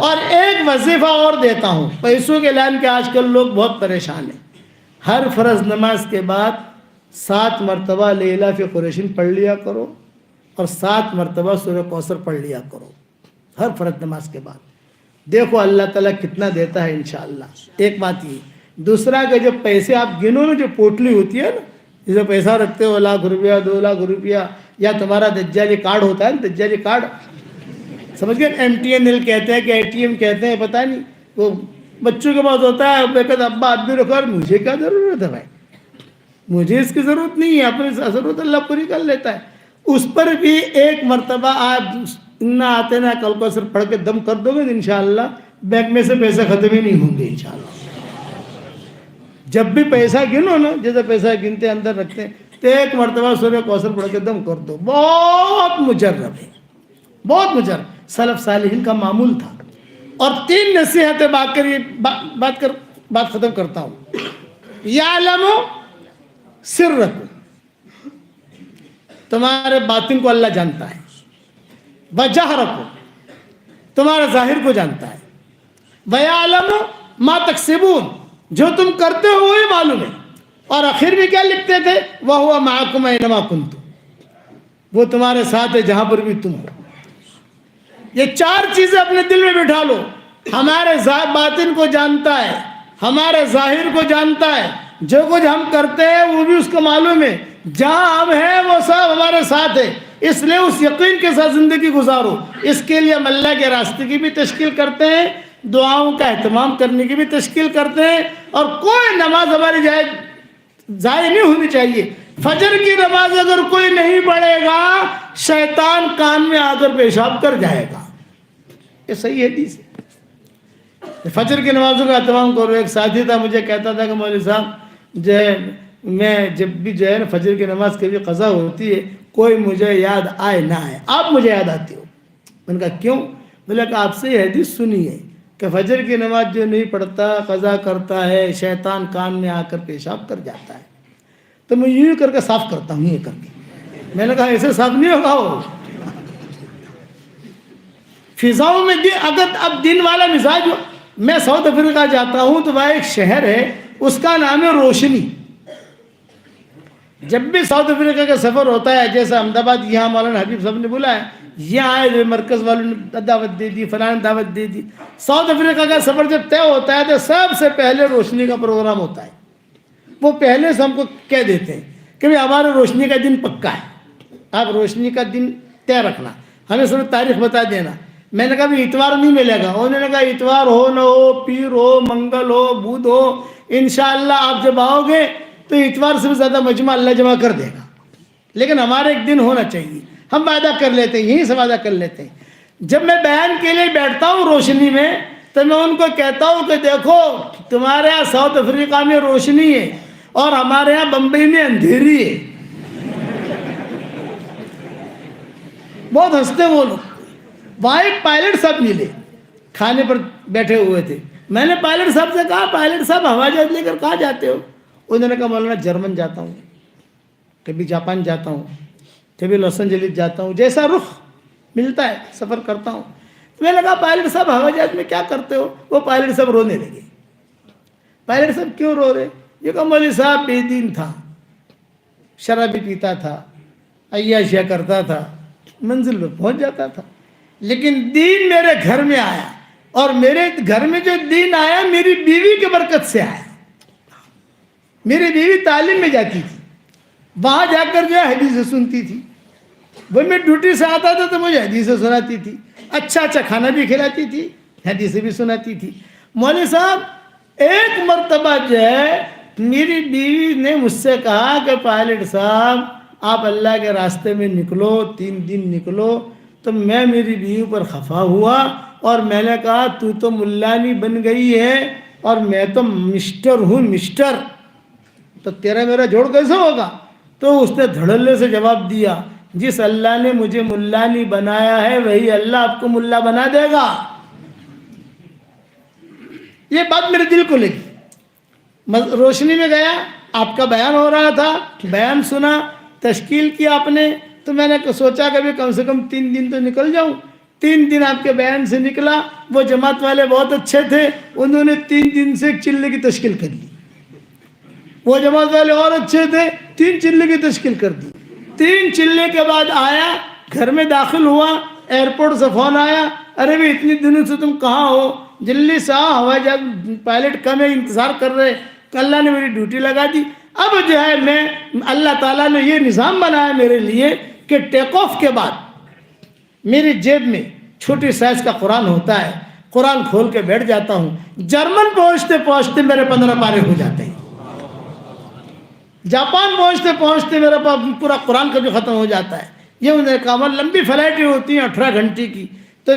اور ایک وظیفہ اور دیتا ہوں پیسوں کے لائن کے، آج کل لوگ بہت پریشان ہیں. ہر فرض نماز کے بعد 7 مرتبہ لیلاف قریشین پڑھ لیا کرو اور 7 مرتبہ سورہ کوثر پڑھ لیا کرو ہر فرض نماز کے بعد. دیکھو اللہ تعالیٰ کتنا دیتا ہے انشاءاللہ. ایک بات یہ. دوسرا کہ جب پیسے آپ گنو نا، جو پوٹلی ہوتی ہے نا، جسے پیسہ رکھتے ہو 1 لاکھ روپیہ 2 لاکھ روپیہ، یا تمہارا دجالی کارڈ ہوتا ہے نا، دجالی کارڈ سمجھ گئے، MTNL کہتے ہیں کہ ATM کہتے ہیں، پتہ نہیں، وہ بچوں کے پاس ہوتا ہے. میں کہتا ابا آپ بھی رکھو. اور مجھے کیا ضرورت ہے بھائی، مجھے اس کی ضرورت نہیں ہے، اپنی ضرورت اللہ پوری کر لیتا ہے. اس پر بھی ایک مرتبہ آپ انا آتے نا کل کو صرف پڑھ کے دم کر دو گے تو انشاءاللہ بینک میں سے پیسے ختم ہی نہیں ہوں گے انشاءاللہ. جب بھی پیسہ گنو نا، جیسے پیسہ گنتے اندر رکھتے ہیں، تو ایک مرتبہ سورہ کوثر پڑھ کے دم کر دو. بہت مجرب ہے، بہت مجرب. سلف صالحین کا معمول تھا. اور 3 نصیحتیں بات ختم کرتا ہوں. یعلم سرکم، تمہارے باطن کو اللہ جانتا ہے. وجہرکم، تمہارے ظاہر کو جانتا ہے. ویعلم ما تکسبون، جو تم کرتے ہو وہی معلوم ہے. اور آخر میں کیا لکھتے تھے؟ وَهُوَ مَعَكُمْ أَيْنَمَا كُنْتُمْ، وہ تمہارے ساتھ ہے جہاں پر بھی تم ہو. یہ 4 چیزیں اپنے دل میں بٹھا لو. ہمارے باطن کو جانتا ہے، ہمارے ظاہر کو جانتا ہے، جو کچھ ہم کرتے ہیں وہ بھی اس کو معلوم ہے. جہاں ہم ہیں وہ سب ہمارے ساتھ ہے. اس لیے اس یقین کے ساتھ زندگی گزارو. اس کے لیے ہم اللہ کے راستے کی بھی تشکیل کرتے ہیں، دعاؤں کا اہتمام کرنے کی بھی تشکیل کرتے ہیں. اور کوئی نماز ہماری ضائع نہیں ہونی چاہیے. فجر کی نماز اگر کوئی نہیں پڑھے گا، شیطان کان میں آ کر پیشاب کر جائے گا. یہ صحیح حدیث ہے. فجر کی نمازوں کا اہتمام کرو. ایک ساتھی تھا، مجھے کہتا تھا کہ مولوی صاحب جو ہے میں جب بھی جو ہے نا فجر کی نماز کے بھی قضا ہوتی ہے، کوئی مجھے یاد آئے نہ آئے، آپ مجھے یاد آتی ہو. میں نے کہا کیوں؟ بولے کہ آپ سے یہ حدیث سنی ہے کہ فجر کی نماز جو نہیں پڑھتا، قضا کرتا ہے، شیطان کان میں آ کر پیشاب کر جاتا ہے. تو میں یوں کر کے صاف کرتا ہوں، یہ کر کے. میں نے کہا ایسے صاف نہیں ہوگا. وہ فضاؤں میں اگر اب دن والا مزاج. میں ساؤتھ افریقہ جاتا ہوں تو وہاں ایک شہر ہے، اس کا نام ہے روشنی. جب بھی ساؤتھ افریقہ کا سفر ہوتا ہے، جیسے احمد آباد یہاں مولانا حبیب صاحب نے بولا ہے، یہاں آئے مرکز والوں نے دعوت دے دی، فلاں دعوت دے دی. ساؤتھ افریقہ کا سفر جب طے ہوتا ہے تو سب سے پہلے روشنی کا پروگرام ہوتا ہے. وہ پہلے سے ہم کو کہہ دیتے ہیں کہ بھائی ہمارا روشنی کا دن پکا ہے، آپ روشنی کا دن طے رکھنا، ہمیں صرف تاریخ بتا دینا. میں نے کہا بھی اتوار نہیں ملے گا. انہوں نے کہا اتوار ہو نہ ہو، پیر ہو، منگل ہو، بدھ ہو، انشاءاللہ آپ جب آؤ گے تو اتوار سے بھی زیادہ مجمع اللہ جمع کر دے گا. لیکن ہمارے ایک دن ہونا چاہیے. ہم وعدہ کر لیتے ہیں، یہیں سے وعدہ کر لیتے ہیں. جب میں بیان کے لیے بیٹھتا ہوں روشنی میں تو میں ان کو کہتا ہوں کہ دیکھو تمہارے یہاں ساؤتھ افریقہ میں روشنی ہے اور ہمارے یہاں بمبئی میں اندھیری ہے. بہت ہنستے وہ لوگ. وہاں ایک پائلٹ صاحب ملے، کھانے پر بیٹھے ہوئے تھے. میں نے پائلٹ صاحب سے کہا پائلٹ صاحب ہوائی جہاز لے کر کہاں جاتے ہو؟ انہوں نے کہا مولانا جرمن جاتا ہوں، کبھی جاپان جاتا ہوں، کبھی لاس اینجلس جاتا ہوں، جیسا رخ ملتا ہے سفر کرتا ہوں. میں نے کہا پائلٹ صاحب ہوائی جہاز میں کیا کرتے ہو؟ وہ پائلٹ صاحب رونے لگے. پائلٹ صاحب کیوں رو رہے؟ یہ کہ مولوی صاحب بے دین تھا، شرابی پیتا تھا، عیاشیاں کرتا تھا، منزل پر پہنچ جاتا تھا، لیکن دین میرے گھر میں آیا، اور میرے گھر میں جو دین آیا میری بیوی کی برکت سے آیا. میری بیوی تعلیم میں جاتی تھی، وہاں جا کر جو ہے حدیثیں سنتی تھی. وہ میں ڈیوٹی سے آتا تھا تو مجھے حدیثیں سناتی تھی، اچھا کھانا بھی کھلاتی تھی، حدیثیں بھی سناتی تھی. مولوی صاحب ایک مرتبہ جو ہے میری بیوی نے مجھ سے کہا کہ پائلٹ صاحب آپ اللہ کے راستے میں نکلو، 3 دن نکلو. تو میں میری بیوی پر خفا ہوا اور میں نے کہا تو ملانی بن گئی ہے اور میں تو مسٹر ہوں، مسٹر، تو تیرا میرا جوڑ کیسے ہوگا؟ تو اس نے دھڑلے سے جواب دیا، جس اللہ نے مجھے ملانی بنایا ہے وہی اللہ آپ کو ملا بنا دے گا. یہ بات میرے دل کو لگی. روشنی میں گیا، آپ کا بیان ہو رہا تھا، بیان سنا، تشکیل کیا آپ نے. تو میں نے سوچا کہ کم سے کم 3 دن تو نکل جاؤں. 3 دن آپ کے بیان سے نکلا، وہ جماعت والے بہت اچھے تھے، انہوں نے 3 دن سے ایک چلے کی تشکیل کر لی. وہ جماعت والے اور اچھے تھے، 3 چلے کی تشکیل کر دی. 3 چلے کے بعد آیا، گھر میں داخل ہوا، ایئرپورٹ سے فون آیا، ارے بھی اتنی دنوں سے تم کہاں ہو؟ جلدی سے آؤ، ہوائی جہاز پائلٹ کم ہے، انتظار کر رہے. کہ اللہ نے میری ڈیوٹی لگا دی. اب جو ہے میں اللہ تعالیٰ نے یہ نظام بنایا میرے لیے کہ ٹیک آف کے بعد میری جیب میں چھوٹی سائز کا قرآن ہوتا ہے، قرآن کھول کے بیٹھ جاتا ہوں. جرمن پہنچتے پہنچتے میرے 15 پارے ہو جاتے ہیں، جاپان پہنچتے پہنچتے میرا پورا قرآن کا بھی ختم ہو جاتا ہے. یہ انہوں نے کہا لمبی فلائٹیں ہوتی ہیں 18 گھنٹے کی، تو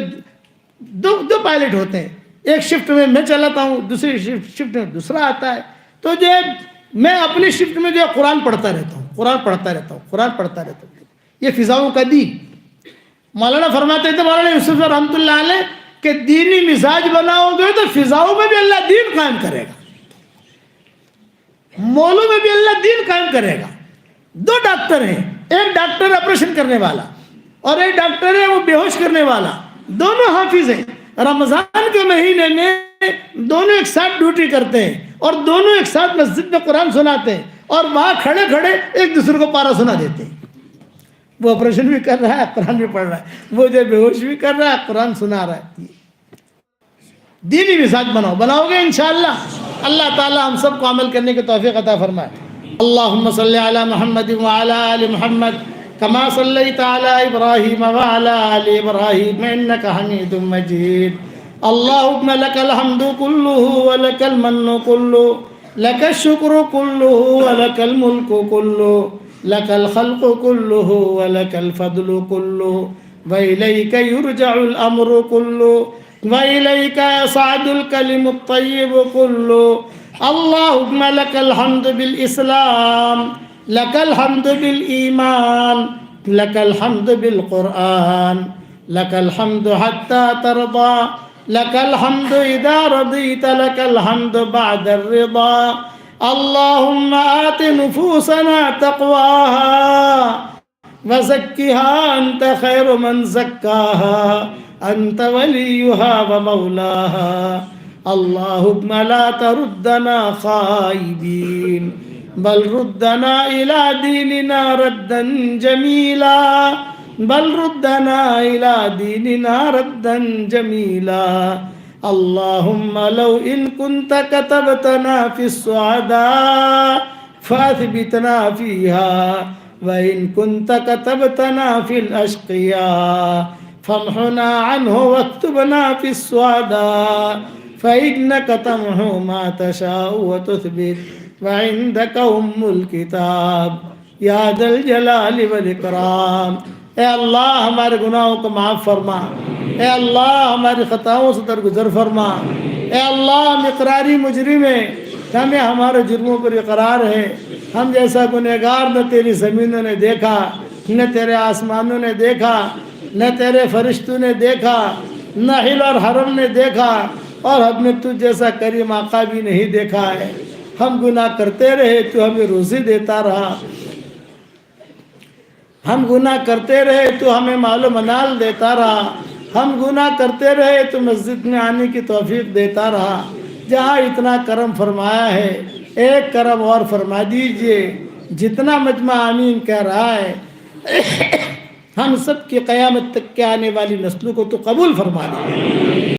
دو پائلٹ ہوتے ہیں، ایک شفٹ میں چلاتا ہوں، دوسری شفٹ میں دوسرا آتا ہے. تو جو میں اپنی شفٹ میں جو ہے قرآن پڑھتا رہتا ہوں، قرآن پڑھتا رہتا ہوں، قرآن پڑھتا رہتا ہوں. یہ فضاؤں کا دین. مولانا فرماتے تھے، مولانا یوسف رحمۃ اللہ علیہ، کہ دینی مزاج بناؤ گے تو فضاؤں میں بھی اللہ دین قائم کرے گا، مولوں میں بھی اللہ دین قائم کرے گا. 2 ڈاکٹر ہیں، ایک ڈاکٹر آپریشن کرنے والا اور ایک ڈاکٹر ہے وہ بے ہوش کرنے والا، دونوں حافظ ہیں. رمضان کے مہینے میں دونوں ایک ساتھ ڈیوٹی کرتے ہیں اور دونوں ایک ساتھ مسجد میں قرآن سناتے ہیں، اور وہاں کھڑے کھڑے ایک دوسرے کو پارا سنا دیتے ہیں. وہ آپریشن بھی کر رہا ہے، قرآن بھی پڑھ رہا ہے، وہ جو بے ہوش بھی کر رہا ہے، قرآن سنا رہا ہے. دینی مزاج بناؤ گے انشاءاللہ. اللہ تعالی ہم سب کو عمل کرنے کی توفیق عطا فرمائے. اللہم صلی علی محمد وعلی آل محمد کما صلیت علی ابراہیم وعلی آل ابراہیم انک حمید مجید. اللہم لک الحمد کلہ ولک المن کلہ، لک الشکر کلہ ولک الملک کلہ، لک الخلق کلہ ولک الفضل کلہ، وإلیک یرجع الامر کلہ، وإلیک یصعد الکلم الطیب کلہ. اللہم لک الحمد بالاسلام، لک الحمد بالایمان، لک الحمد بالقرآن، لک الحمد حتی ترضى، لک الحمد اذا رضیت، لک الحمد بعد الرضا. اللہم آت نفوسنا تقواها وزکها انت خیر من زکاها انت ولیها ومولاها. اللہم لا تردنا خائبین بل ردنا الى دیننا ردا جمیلا، بل ردنا الى دیننا ردا جمیلا. اللہم لو ان کنت کتبتنا فی السعداء فاثبتنا فیہا، وإن كنت كتبتنا في الأشقياء فامحنا عنه واكتبنا في السعداء، فإنك تمحو ما تشاء وتثبت وعندك الكتاب. یا ذا الجلال والإکرام. اے اللہ ہمارے گناہوں کو معاف فرما، اے اللہ ہماری خطاؤں سے درگزر فرما. اے اللہ ہم اقراری مجرم ہیں، ہمیں ہمارے جرموں پر اقرار ہے. ہم جیسا گنہگار نہ تیری زمینوں نے دیکھا، نہ تیرے آسمانوں نے دیکھا، نہ تیرے فرشتوں نے دیکھا، نہ حل اور حرم نے دیکھا، اور ہم نے تجھ جیسا کریم آقا بھی نہیں دیکھا ہے. ہم گناہ کرتے رہے تو ہمیں روزی دیتا رہا، ہم گناہ کرتے رہے تو ہمیں مال و منال دیتا رہا، ہم گناہ کرتے رہے تو مسجد میں آنے کی توفیق دیتا رہا. جہاں اتنا کرم فرمایا ہے، ایک کرم اور فرما دیجئے. جتنا مجمع آمین کہہ رہا ہے، ہم سب کی قیامت تک کے آنے والی نسلوں کو تو قبول فرما دے.